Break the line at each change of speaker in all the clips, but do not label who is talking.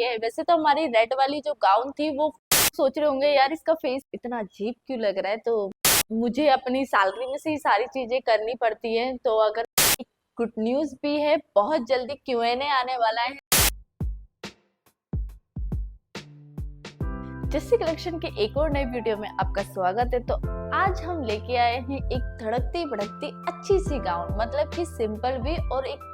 है। वैसे तो हमारी रेड वाली जो गाउन थी वो सोच रहे होंगे यार इसका फेस इतना अजीब क्यों लग रहा है, तो मुझे अपनी सैलरी में से ही सारी चीजें करनी पड़ती हैं। तो अगर गुड न्यूज भी है, बहुत जल्दी Q&A आने वाला है। जस्सी कलेक्शन के एक और नई वीडियो में आपका स्वागत है। तो आज हम लेके आए हैं एक धड़कती भड़कती अच्छी सी गाउन, मतलब कि सिंपल भी और एक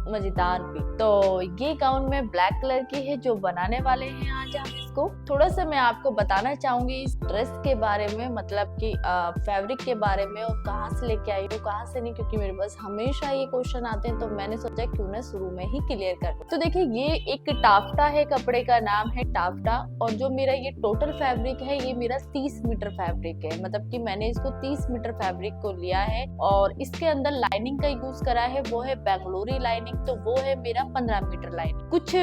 मजेदार भी। तो ये गाउन में ब्लैक कलर की है जो बनाने वाले हैं आज हम इसको। थोड़ा सा मैं आपको बताना चाहूंगी इस ड्रेस के बारे में, मतलब कि फैब्रिक के बारे में, और कहाँ से लेके आई हूँ कहाँ से नहीं, क्योंकि मेरे पास हमेशा ये क्वेश्चन आते हैं। तो मैंने सोचा क्यों ना शुरू में ही क्लियर कर दूं। तो देखिए ये एक टाफ्टा है, कपड़े का नाम है टाफ्टा, और जो मेरा ये टोटल फैब्रिक है ये मेरा 30 मीटर फैब्रिक है। मतलब कि मैंने इसको 30 मीटर फैब्रिक को लिया है और इसके अंदर लाइनिंग का यूज करा है, वो है बेंगलोरी लाइनिंग, तो वो है मेरा 15 मीटर लाइन। कुछ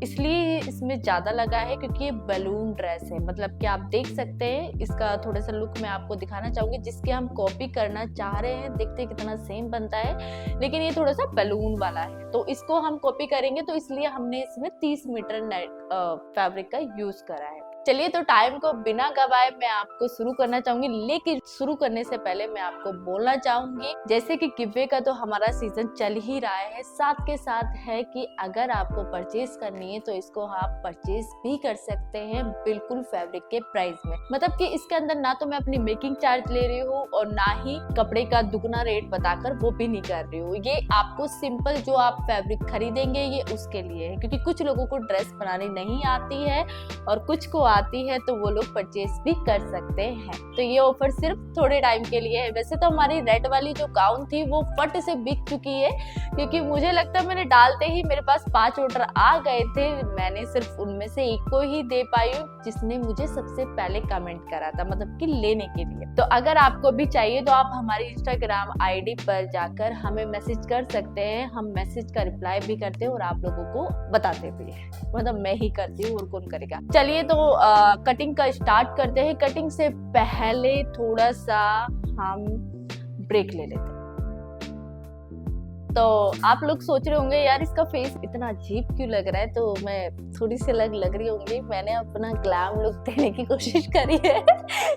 इसलिए इसमें ज्यादा लगा है क्योंकि ये बलून ड्रेस है। मतलब कि आप देख सकते हैं इसका थोड़ा सा लुक मैं आपको दिखाना चाहूंगी, जिसके हम कॉपी करना चाह रहे हैं। देखते हैं कितना सेम बनता है, लेकिन ये थोड़ा सा बलून वाला है, तो इसको हम कॉपी करेंगे, तो इसलिए हमने इसमें 30 मीटर फैब्रिक का यूज करा है। चलिए तो टाइम को बिना गवाए मैं आपको शुरू करना चाहूंगी, लेकिन शुरू करने से पहले मैं आपको बोलना चाहूंगी जैसे कि गिवे का तो हमारा सीजन चल ही रहा है, साथ के साथ है कि अगर आपको परचेज करनी है तो इसको आप परचेज भी कर सकते हैं बिल्कुल फैब्रिक के प्राइस में। मतलब कि इसके अंदर ना तो मैं अपनी मेकिंग चार्ज ले रही हूँ और ना ही कपड़े का दुगना रेट बताकर वो भी नहीं कर रही हूँ। ये आपको सिंपल जो आप फैब्रिक खरीदेंगे ये उसके लिए है, क्योंकि कुछ लोगों को ड्रेस बनानी नहीं आती है और कुछ को आती है, तो वो लोग परचेज भी कर सकते हैं। तो ये ऑफर सिर्फ थोड़े टाइम के लिए है। वैसे तो हमारी रेड वाली जो गाउन थी वो फट से बिक चुकी है, क्योंकि मुझे लगता है मैंने डालते ही मेरे पास 5 ऑर्डर आ गए थे। मैंने सिर्फ उनमें से एक को ही दे पाई हूँ जिसने मुझे सबसे पहले कमेंट करा था, मतलब कि लेने के लिए। तो अगर आपको भी चाहिए तो आप हमारी इंस्टाग्राम आईडी पर जाकर हमें मैसेज कर सकते हैं। हम मैसेज का रिप्लाई भी करते हैं और आप लोगों को बताते भी हैं, मतलब मैं ही करती हूँ और कौन करेगा। चलिए तो कटिंग का स्टार्ट करते हैं। कटिंग से पहले थोड़ा सा हम ब्रेक ले लेते हैं। तो आप लोग सोच रहे होंगे यार इसका फेस इतना अजीब क्यों लग रहा है, तो मैं थोड़ी सी लग रही होंगी। मैंने अपना ग्लैम लुक देने की कोशिश करी है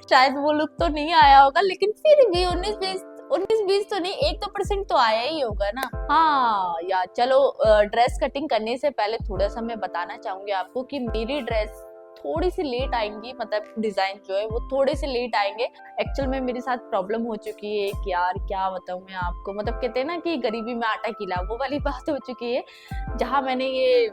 शायद वो लुक तो नहीं आया होगा, लेकिन फिर भी 19-20 तो नहीं, 1% तो आया ही होगा ना। हाँ यार चलो, ड्रेस कटिंग करने से पहले थोड़ा सा मैं बताना चाहूंगी आपको कि मेरी ड्रेस थोड़ी सी लेट आएंगी, मतलब डिजाइन जो है वो थोड़े से लेट आएंगे। एक्चुअल में मेरे साथ प्रॉब्लम हो चुकी है कि यार क्या बताऊं मैं आपको, मतलब कहते हैं ना कि गरीबी में आटा गीला, वो वाली बात हो चुकी है। जहां मैंने ये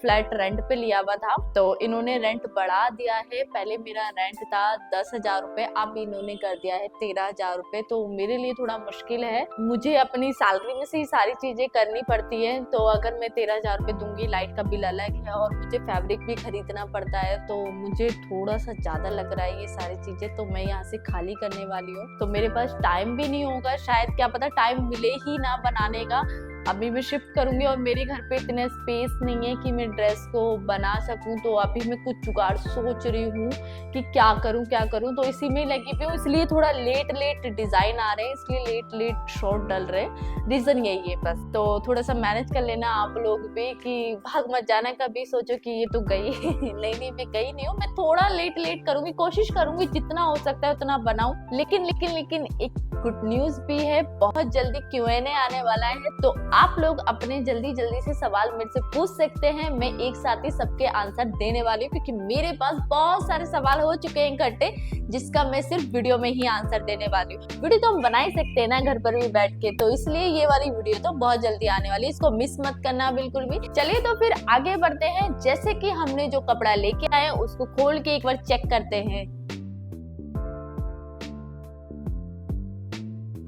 फ्लैट रेंट पे लिया हुआ था, तो इन्होंने रेंट बढ़ा दिया है। पहले मेरा रेंट था 10,000 रुपए, अब इन्होंने कर दिया है 13,000 रुपए। तो मेरे लिए थोड़ा मुश्किल है, मुझे अपनी सैलरी में से ही सारी चीजें करनी पड़ती है। तो अगर मैं 13,000 रुपए दूंगी, लाइट का बिल अलग है और मुझे फैब्रिक भी खरीदना पड़ता है, तो मुझे थोड़ा सा ज्यादा लग रहा है ये सारी चीजें। तो मैं यहाँ से खाली करने वाली हूँ, तो मेरे पास टाइम भी नहीं होगा, शायद क्या पता टाइम मिले ही ना बनाने का। अभी मैं शिफ्ट करूंगी और मेरे घर पे इतने स्पेस नहीं है कि मैं ड्रेस को बना सकूं। तो अभी मैं कुछ जुगाड़ सोच रही हूँ कि क्या करूं, तो इसी में लगी हुई हूँ। इसलिए थोड़ा लेट डिजाइन आ रहे हैं, इसलिए लेट शॉर्ट डल रहे हैं, रीजन यही है बस। तो थोड़ा सा मैनेज कर लेना आप लोग भी, कि भाग मत जाना कभी सोचो कि ये तो गई नहीं मैं गई नहीं हूँ। मैं थोड़ा लेट करूंगी, कोशिश करूंगी जितना हो सकता है उतना बनाऊं। लेकिन एक गुड न्यूज भी है, बहुत जल्दी Q&A आने वाला है, तो आप लोग अपने जल्दी से सवाल मेरे से पूछ सकते हैं। मैं एक साथ ही सबके आंसर देने वाली हूँ, क्योंकि मेरे पास बहुत सारे सवाल हो चुके हैं इकट्ठे, जिसका मैं सिर्फ वीडियो में ही आंसर देने वाली हूँ। वीडियो तो हम बना ही सकते हैं ना घर पर भी बैठ के, तो इसलिए ये वाली वीडियो तो बहुत जल्दी आने वाली है, इसको मिस मत करना बिल्कुल भी। चलिए तो फिर आगे बढ़ते हैं। जैसे कि हमने जो कपड़ा लेके आए उसको खोल के एक बार चेक करते हैं।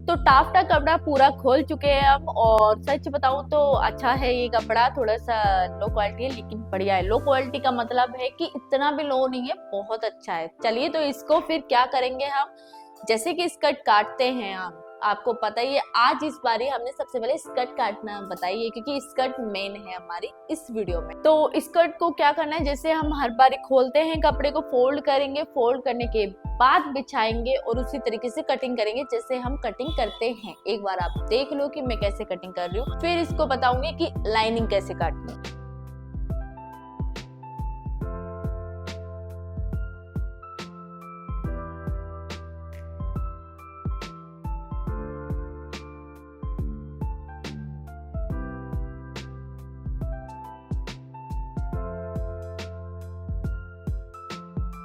तो टाफ्टा कपड़ा पूरा खोल चुके हैं हम, और सच बताऊं तो अच्छा है ये कपड़ा। थोड़ा सा लो क्वालिटी है लेकिन बढ़िया है। लो क्वालिटी का मतलब है कि इतना भी लो नहीं है, बहुत अच्छा है। चलिए तो इसको फिर क्या करेंगे हम, जैसे कि स्कर्ट काटते हैं हम, आपको पता ही है आज इस बारी हमने सबसे पहले स्कर्ट काटना बताइए, क्योंकि स्कर्ट मेन है हमारी इस वीडियो में। तो स्कर्ट को क्या करना है, जैसे हम हर बारी खोलते हैं कपड़े को, फोल्ड करेंगे, फोल्ड करने के बाद बिछाएंगे और उसी तरीके से कटिंग करेंगे जैसे हम कटिंग करते हैं। एक बार आप देख लो कि मैं कैसे कटिंग कर रही हूँ, फिर इसको बताऊंगी कि लाइनिंग कैसे काटनी है।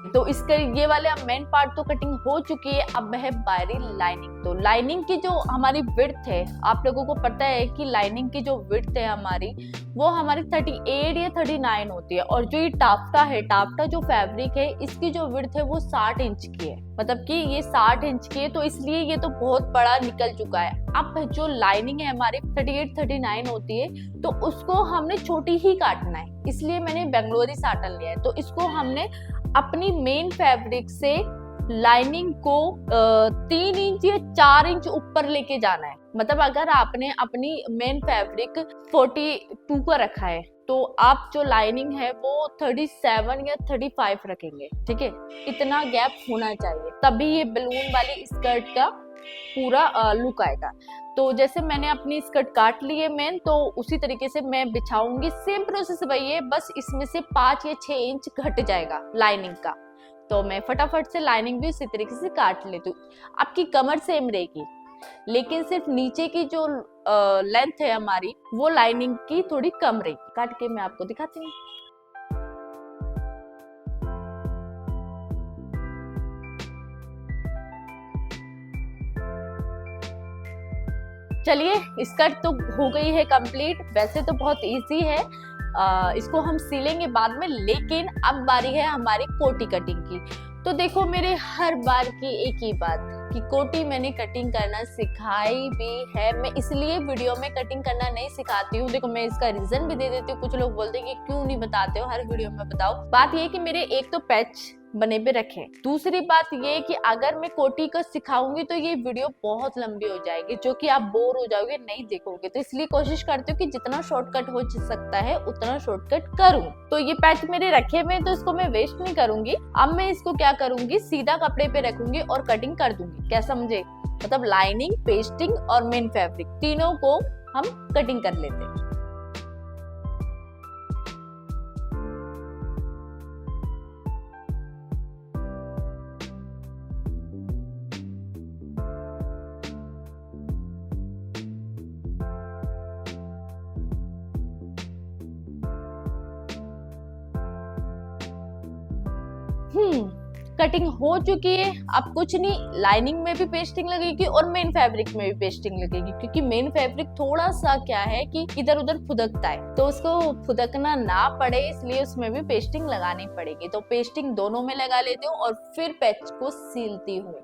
तो इसका ये वाले अब मेन पार्ट तो कटिंग हो चुकी है, अब है बारी लाइनिंग। तो लाइनिंग की जो हमारी विड्थ है, आप लोगों को पता है कि लाइनिंग की जो विड्थ है हमारी, वो हमारी 38 या 39 होती है। और जो ये टाफ्टा है, टाफ्टा जो फैब्रिक है, इसकी जो विड्थ है वो 60 इंच की है, मतलब कि ये 60 इंच की है, तो इसलिए ये तो बहुत बड़ा निकल चुका है। अब जो लाइनिंग है हमारी 38-39 होती है, तो उसको हमने छोटी ही काटना है, इसलिए मैंने बेंगलोरी साटन लिया है। तो इसको हमने अपनी मेन फैब्रिक से लाइनिंग को 3 इंच या 4 इंच ऊपर लेके जाना है। मतलब अगर आपने अपनी मेन फैब्रिक 42 का रखा है, तो आप जो लाइनिंग है वो 37 या 35 रखेंगे, ठीक है। इतना गैप होना चाहिए, तभी ये बलून वाली स्कर्ट का पूरा लुक आएगा। तो जैसे मैंने अपनी स्कर्ट काट ली है मेन, तो उसी तरीके से मैं बिछाऊंगी। सेम प्रोसेस वही है, बस इसमें से 5 या 6 इंच घट जाएगा लाइनिंग का। तो मैं फटाफट से लाइनिंग भी उसी तरीके से काट लेती हूँ। आपकी कमर सेम रहेगी, लेकिन सिर्फ नीचे की जो लेंथ है हमारी, वो लाइनिंग की थोड़ी कम रहेगी। काट के मैं आपको दिखाती हूँ। चलिए, स्कर्ट तो हो गई है कंप्लीट। वैसे तो बहुत इजी है, इसको हम सिलेंगे बाद में, लेकिन अब बारी है हमारी कोटी कटिंग की। तो देखो, मेरे हर बार की एक ही बात कि कोटी मैंने कटिंग करना सिखाई भी है, मैं इसलिए वीडियो में कटिंग करना नहीं सिखाती हूँ। देखो, मैं इसका रीजन भी दे देती हूँ। कुछ लोग बोलते हैं कि क्यों नहीं बताते हो, हर वीडियो में बताओ। बात ये कि मेरे एक तो पैच बने पे रखे, दूसरी बात ये कि अगर मैं कोटी को सिखाऊंगी तो ये वीडियो बहुत लंबी हो जाएगी, जो कि आप बोर हो जाओगे, नहीं देखोगे। तो इसलिए कोशिश करती हूँ कि जितना शॉर्टकट हो सकता है उतना शॉर्टकट करूँ। तो ये पैच मेरे रखे हुए, तो इसको मैं वेस्ट नहीं करूंगी। अब मैं इसको क्या करूंगी, सीधा कपड़े पे रखूंगी और कटिंग कर दूंगी। क्या समझे? मतलब लाइनिंग, पेस्टिंग और मेन फैब्रिक तीनों को हम कटिंग कर लेते हैं। कटिंग हो चुकी है। अब कुछ नहीं, लाइनिंग में भी पेस्टिंग लगेगी और मेन फैब्रिक में भी पेस्टिंग लगेगी, क्योंकि मेन फैब्रिक थोड़ा सा क्या है कि इधर उधर फुदकता है, तो उसको फुदकना ना पड़े इसलिए उसमें भी पेस्टिंग लगानी पड़ेगी। तो पेस्टिंग दोनों में लगा लेती हूँ और फिर पैच को सीलती हूँ।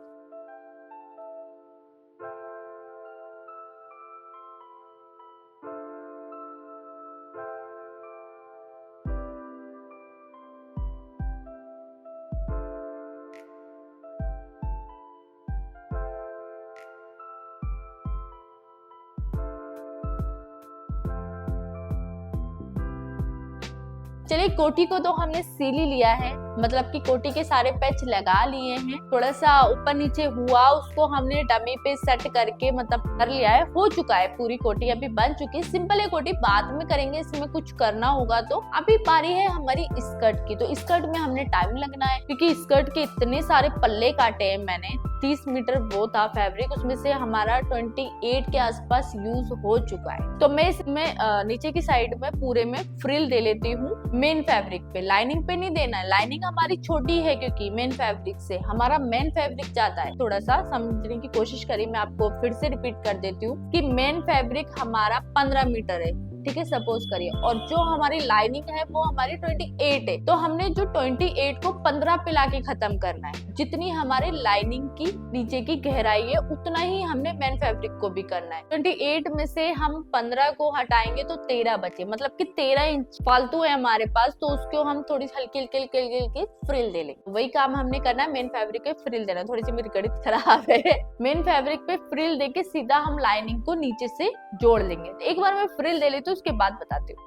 चलिए, कोटी को तो हमने सील ही लिया है, मतलब कि कोटी के सारे पैच लगा लिए हैं। थोड़ा सा ऊपर नीचे हुआ, उसको हमने डमी पे सेट करके मतलब कर लिया है। हो चुका है, पूरी कोटी अभी बन चुकी है। सिंपल है कोटी, बाद में करेंगे, इसमें कुछ करना होगा। तो अभी बारी है हमारी स्कर्ट की। तो स्कर्ट में हमने टाइम लगना है, क्योंकि स्कर्ट के इतने सारे पल्ले काटे हैं मैंने। 30 मीटर वो था फैब्रिक, उसमें से हमारा 28 के आसपास यूज हो चुका है। तो मैं इसमें नीचे की साइड में पूरे में फ्रिल दे लेती हूँ मेन फैब्रिक पे। लाइनिंग पे नहीं देना है, लाइनिंग हमारी छोटी है, क्योंकि मेन फैब्रिक से हमारा मेन फैब्रिक जाता है। थोड़ा सा समझने की कोशिश करिए, मैं आपको फिर से रिपीट कर देती हूँ कि मेन फैब्रिक हमारा 15 मीटर है, ठीक है, सपोज करिए, और जो हमारी लाइनिंग है वो हमारी 28 है। तो हमने जो 28 को 15 पे लाके खत्म करना है। जितनी हमारे लाइनिंग की नीचे की गहराई है, उतना ही हमने मेन फैब्रिक को भी करना है। 28 में से हम 15 को हटाएंगे तो 13 बचे, मतलब कि 13 इंच फालतू है हमारे पास, तो उसको हम थोड़ी हल्की हल्की फ्रिल दे लेंगे। वही काम हमने करना है, मेन फैब्रिक पे फ्रिल देना। थोड़ी सी मेरी गणित खराब है। मेन फैब्रिक पे फ्रिल देके सीधा हम लाइनिंग को नीचे से जोड़ लेंगे। एक बार मैं फ्रिल दे लेती हूँ, उसके बाद बताती हूँ।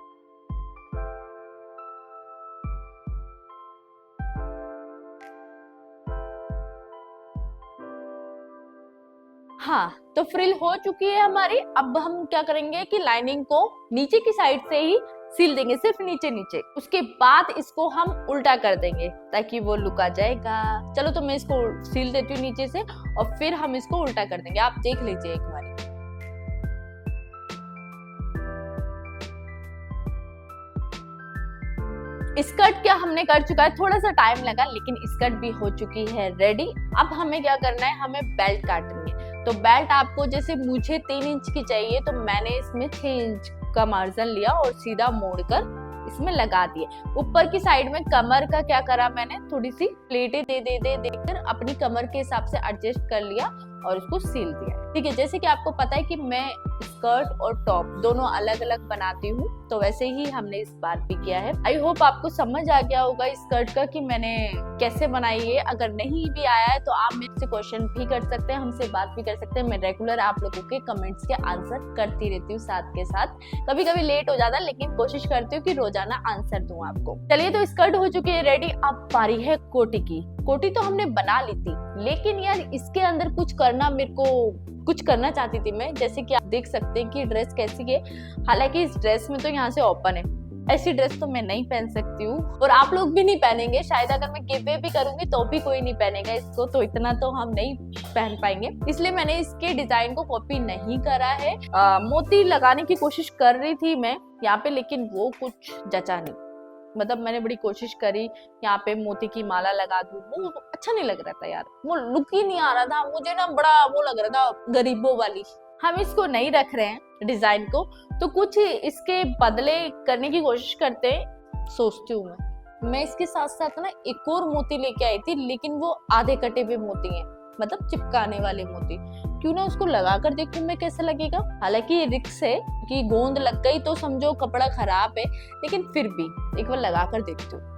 हाँ, तो फ्रिल हो चुकी है हमारी। अब हम क्या करेंगे कि लाइनिंग को नीचे की साइड से ही सील देंगे, सिर्फ नीचे नीचे। उसके बाद इसको हम उल्टा कर देंगे ताकि वो लुक आ जाएगा। चलो, तो मैं इसको सील देती हूँ नीचे से और फिर हम इसको उल्टा कर देंगे। आप देख लीजिए एक बार। स्कर्ट क्या हमने कर चुका है, थोड़ा सा टाइम लगा लेकिन स्कर्ट भी हो चुकी है रेडी। अब हमें क्या करना है, हमें बेल्ट काटनी है। तो बेल्ट आपको जैसे मुझे 3 इंच की चाहिए तो मैंने इसमें 6 इंच का मार्जिन लिया और सीधा मोड़कर इसमें लगा दिए। ऊपर की साइड में कमर का क्या करा, मैंने थोड़ी सी प्लेटें देकर अपनी कमर के हिसाब से एडजस्ट कर लिया और उसको सील दिया। ठीक है, जैसे कि आपको पता है कि मैं स्कर्ट और टॉप दोनों अलग अलग बनाती हूँ, तो वैसे ही हमने इस बार भी किया है। आई होप आपको समझ आ गया होगा स्कर्ट का कि मैंने कैसे बनाई है। अगर नहीं भी आया है तो आप मेरे से क्वेश्चन भी कर सकते हैं, हमसे बात भी कर सकते हैं। मैं रेगुलर आप लोगों के कमेंट्स के आंसर करती रहती हूँ साथ के साथ। कभी कभी लेट हो जाता है लेकिन कोशिश करती हूँ कि रोजाना आंसर दूं आपको। चलिए, तो स्कर्ट हो चुकी है रेडी। अब बारी है कोटी की। कोटी तो हमने बना ली थी लेकिन यार इसके अंदर कुछ करना चाहती थी मैं। जैसे कि आप देख सकते हैं कि ड्रेस कैसी है। हालांकि इस ड्रेस में तो यहाँ से ओपन है, ऐसी ड्रेस तो मैं नहीं पहन सकती हूँ और आप लोग भी नहीं पहनेंगे शायद। अगर मैं गिव वे भी करूंगी तो भी कोई नहीं पहनेगा इसको, तो इतना तो हम नहीं पहन पाएंगे। इसलिए मैंने इसके डिजाइन को कॉपी नहीं करा है। मोती लगाने की कोशिश कर रही थी मैं यहाँ पे, लेकिन वो कुछ जचा नहीं। मतलब मैंने बड़ी कोशिश करी यहाँ पे मोती की माला लगा दूं, वो अच्छा नहीं लग रहा था यार, वो लुक ही नहीं आ रहा था मुझे ना, बड़ा वो लग रहा था गरीबों वाली। हम इसको नहीं रख रहे हैं डिजाइन को, तो कुछ इसके बदले करने की कोशिश करते हैं सोचती हूँ मैं इसके साथ साथ ना एक और मोती लेके आई थी, लेकिन वो आधे कटे हुए मोती हैं, मतलब चिपकाने वाले मोती। क्यों ना उसको लगा कर देखूं मैं कैसा लगेगा। हालांकि रिक्स है कि गोंद लग गई तो समझो कपड़ा खराब है, लेकिन फिर भी एक बार लगा कर देखती हूँ।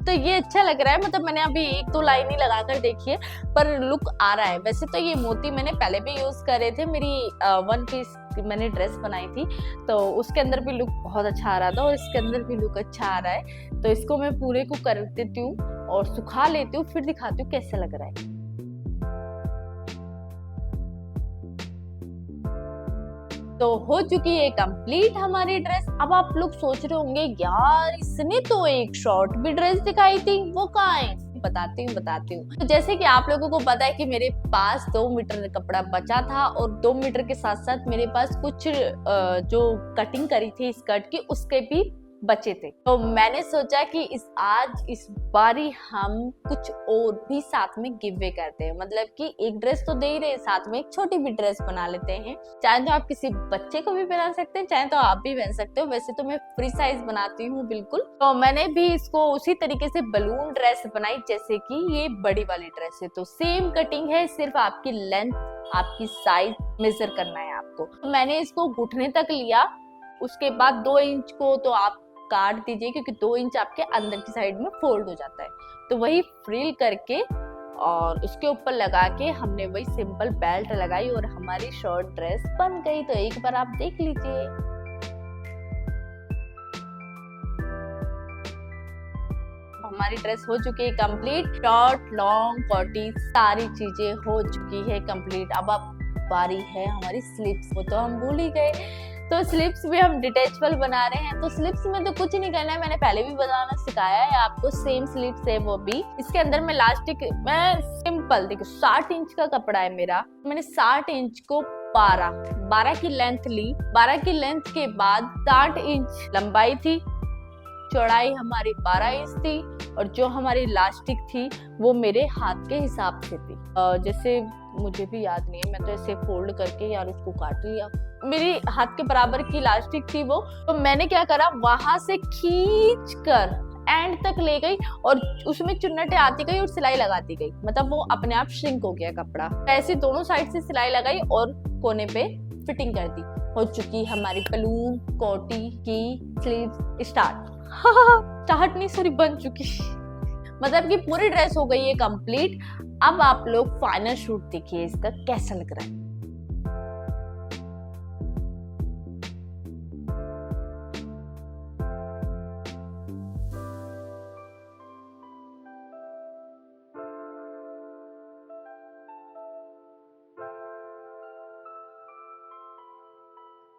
तो ये अच्छा लग रहा है, मतलब मैंने अभी 1-2 लाइन ही लगा कर देखी है पर लुक आ रहा है। वैसे तो ये मोती मैंने पहले भी यूज करे थे, मेरी 1 पीस मैंने ड्रेस बनाई थी तो उसके अंदर भी लुक बहुत अच्छा आ रहा था और इसके अंदर भी लुक अच्छा आ रहा है। तो इसको मैं पूरे को कर देती हूँ और सुखा लेती हूँ, फिर दिखाती हूँ कैसा लग रहा है। तो हो चुकी है कंप्लीट हमारी ड्रेस। अब आप लोग सोच रहे होंगे यार इसने तो एक शॉर्ट भी ड्रेस दिखाई थी, वो कहाँ है? बताती हूँ। तो जैसे कि आप लोगों को पता है कि मेरे पास 2 मीटर कपड़ा बचा था और 2 मीटर के साथ साथ मेरे पास कुछ जो कटिंग करी थी स्कर्ट की उसके भी बचे थे। तो मैंने सोचा कि इस बारी हम कुछ और भी साथ में गिव वे करते हैं। मतलब कि एक ड्रेस तो दे ही रहे, साथ में एक छोटी भी ड्रेस बना लेते हैं। चाहे तो आप किसी बच्चे को भी पहना सकते हैं, चाहे तो आप भी पहन सकते हो। वैसे तो मैं फ्री साइज बनाती हूँ बिल्कुल। तो मैंने भी इसको उसी तरीके से बलून ड्रेस बनाई जैसे कि ये बड़ी वाली ड्रेस है। तो सेम कटिंग है, सिर्फ आपकी लेंथ, आपकी साइज मेजर करना है आपको। तो मैंने इसको घुटने तक लिया, उसके बाद 2 इंच को तो आप काट दीजिए क्योंकि 2 इंच आपके अंदर की साइड में फोल्ड हो जाता है। तो वही फ्रिल करके और उसके ऊपर लगा के हमने वही सिंपल बेल्ट लगाई और हमारी शॉर्ट ड्रेस बन गई। तो एक बार आप देख लीजिए। हमारी ड्रेस हो चुकी है कंप्लीट, शॉर्ट लॉन्ग कोटी सारी चीजें हो चुकी है कंप्लीट। अब बारी है हमारी स्लीव्स, वो तो हम भूल ही गए। तो स्लिप्स भी हम डिटेचबल बना रहे हैं। तो स्लिप्स में तो कुछ नहीं करना है, मैंने पहले भी बनाना सिखाया है आपको। सेम स्लिप्स है वो भी। इसके अंदर मैं मैं सिंपल देखो 60 इंच का कपड़ा है मेरा, मैंने 60 इंच को 12 की लेंथ ली। 12 की लेंथ के बाद 60 इंच लंबाई थी, चौड़ाई हमारी 12 इंच थी और जो हमारी इलास्टिक थी वो मेरे हाथ के हिसाब से थी। जैसे मुझे भी याद नहीं है, मैं तो ऐसे फोल्ड करके यार उसको काट लिया। मेरी हाथ के बराबर की इलास्टिक थी वो, तो मैंने क्या करा वहां से खींच कर एंड तक ले गई और उसमें चुन्नटें आती गई और सिलाई लगाती गई। मतलब वो अपने आप श्रिंक हो गया कपड़ा। ऐसे दोनों साइड से सिलाई लगाई और कोने पे फिटिंग कर दी। हो चुकी हमारी बलून कोटी की स्लीव्स स्टार्ट नहीं सॉरी बन चुकी। मतलब कि पूरी ड्रेस हो गई है कंप्लीट। अब आप लोग फाइनल शूट देखिए इसका कैसा लग रहा है।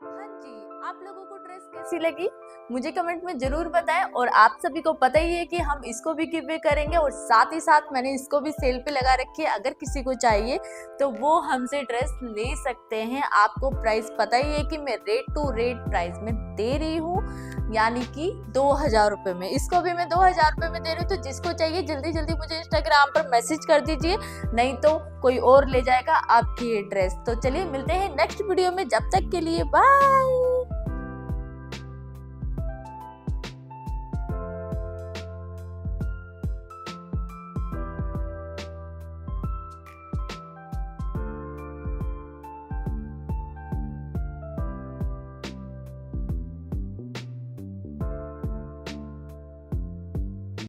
हाँ जी, आप लोगों को ड्रेस कैसी लगी मुझे कमेंट में जरूर बताएं। और आप सभी को पता ही है कि हम इसको भी गिव अवे करेंगे और साथ ही साथ मैंने इसको भी सेल पे लगा रखी है। अगर किसी को चाहिए तो वो हमसे ड्रेस ले सकते हैं। आपको प्राइस पता ही है कि मैं रेट टू रेट प्राइस में दे रही हूँ, यानी कि 2000 रुपये में। इसको भी मैं 2000 रुपये में दे रही हूँ। तो जिसको चाहिए जल्दी जल्दी मुझे इंस्टाग्राम पर मैसेज कर दीजिए, नहीं तो कोई और ले जाएगा आपकी ये ड्रेस। तो चलिए मिलते हैं नेक्स्ट वीडियो में, जब तक के लिए बाय।